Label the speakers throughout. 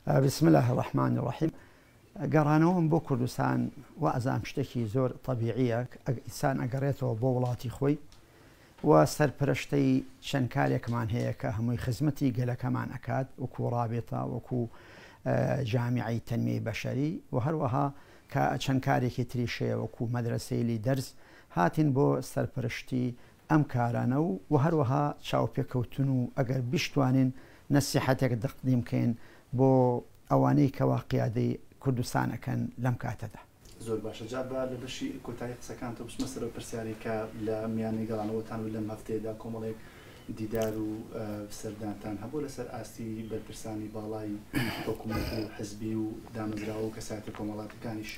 Speaker 1: بسم الله الرحمن الرحيم. گەڕانەوەم بۆ کوردستان وازام شتێکی زۆر طبیعیە ئینسان ئەگەڕێتەوە بۆ وڵاتی خۆی و سەرپەرشتەی چەند کارێکمان هەیە کە هەمووی خزمەتی گەلەکەمان ئەکات وەکو ڕابێتە وەکو جامیعی تەنمێی بەشەری و هەروەها کە چەند کارێکی تریشەیە وەکو مەدرسەی دەرس هاتین بۆ سەرپەرشتی ئەم کارانە و هەروەها چاوپێکەوتن و ئەگەر بیشتوانین نەسیحەتێک دەقدیم بکەین بۆ ئەوانەی کەوا قیادەی کوردستانەکەن لەم کاتەدا.
Speaker 2: زۆر باشە جا بە لە بەشی کۆتایی قسەکانتە بچمە سەرەوە پرسیاری کە لە میانەی گەڕانەوەتان و لەم هەفتەیەدا کۆمەڵێک دیدار و سەردانتان هەبوو لەسەر ئاستی بەرپرسانی باڵای حکوومەت و حزبی و دامەزراوە و کەسایەتە کۆمەڵاتەکانیش.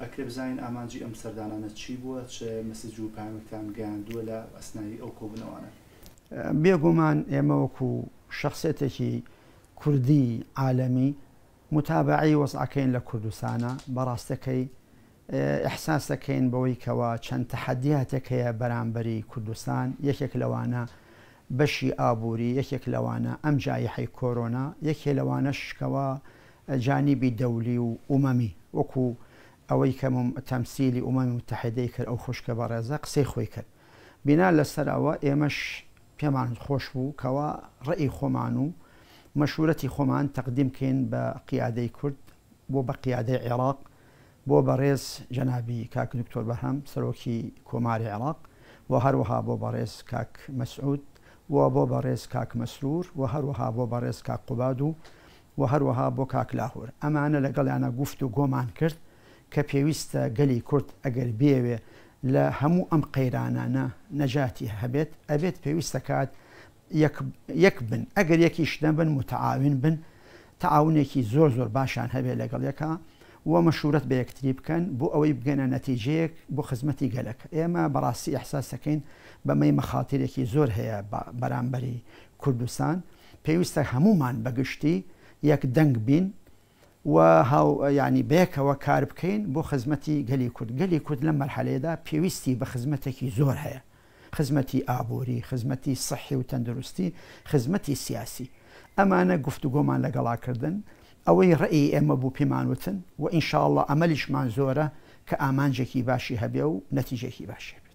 Speaker 2: ئەکرێ بزانین ئامانجی ئەم سەردانانە چی بووە، چه مەسیج و پامەکتان گەیاندووە لە ئەسنایی ئەو کۆبوونەوانە؟
Speaker 1: بێگومان ئێمە وەکو شخصێتێکی کوردی عالەمی متابعی وەزعەکەین لە کوردستانە بەڕاستەکەی ئەحساس دەکەین بەوەی کەوا چەند تەحەدیاتێک هەیە بەرامبەری کوردستان، یەکێک لەوانە بەشی ئابووری، یەکێک لەوانە ئەم جایحەی کۆرۆنا، یەکێ لەوانەشکەوە جانیبی دەولی و ئومەمی وەکو ئەوەی کە تەمسیلی ئومەمی متحیدەی کرد ئەو خوشکە بەڕێزە قسەی خۆی کرد. بنا لەسەر ئەوە ئێمەش پێمان خۆش بوو کەوا ڕێی خۆمان و مەشورەتی خۆمان تەقدیم بکەین بە قیادەی کورد بۆ بە قیادەی عێراق بۆ بەڕێز جەنابی کاک دکتۆر بەرهەم سەرۆکی کۆماری عێراق و هەروەها بۆ بەڕێز کاک مەسعود و بۆ بەڕێز کاک مەسرور و هەروەها بۆ بەڕێز کاک قوباد و هەروەها بۆ کاک لاهور. ئەمانە لەگەڵیانە گوفت و گۆمان کرد کە پێویستە گەلی کورد ئەگەر بێوێ لە هەموو ئەم قەیرانانە نەجاتی هەبێت ئەبێت پێویستە کات یەک بن، ئەگەر یەکیش نەبن متعاون بن، تەعاونێکی زۆر زۆر باشان هەبێت لەگەڵ یەکە و مەشورەت بە یەکتری بکەن بۆ ئەوەی بگەنە نەتیجەیەک بۆ خزمەتی گەلەکە. ئێمە بەڕاستی ئەحساس دەکەین بەمەی مەخاتیرێکی زۆر هەیە بەرامبەری کوردستان، پێویستە هەمومان بەگشتی یەک دەنگ بین و ینی بەیەکەوە کار بکەین بۆ خزمەتی گەلی کورد. گەلی کورد لەم مەرحەلەیەدا پێویستی بە خزمەتێکی زۆر هەیە، خزمەتی ئابووری، خزمەتی سەحی و تەندروستی، خزمەتی سیاسی. ئەمانە گفتوگۆمان لەگەڵاکردن ئەوەی ڕێی ئێمە بوو پێمانوتن و ئینشاءڵڵا ئەمەلیشمان زۆرە کە ئامانجێکی باشی هەبێ و نەتیجێکی باشی هەبێ.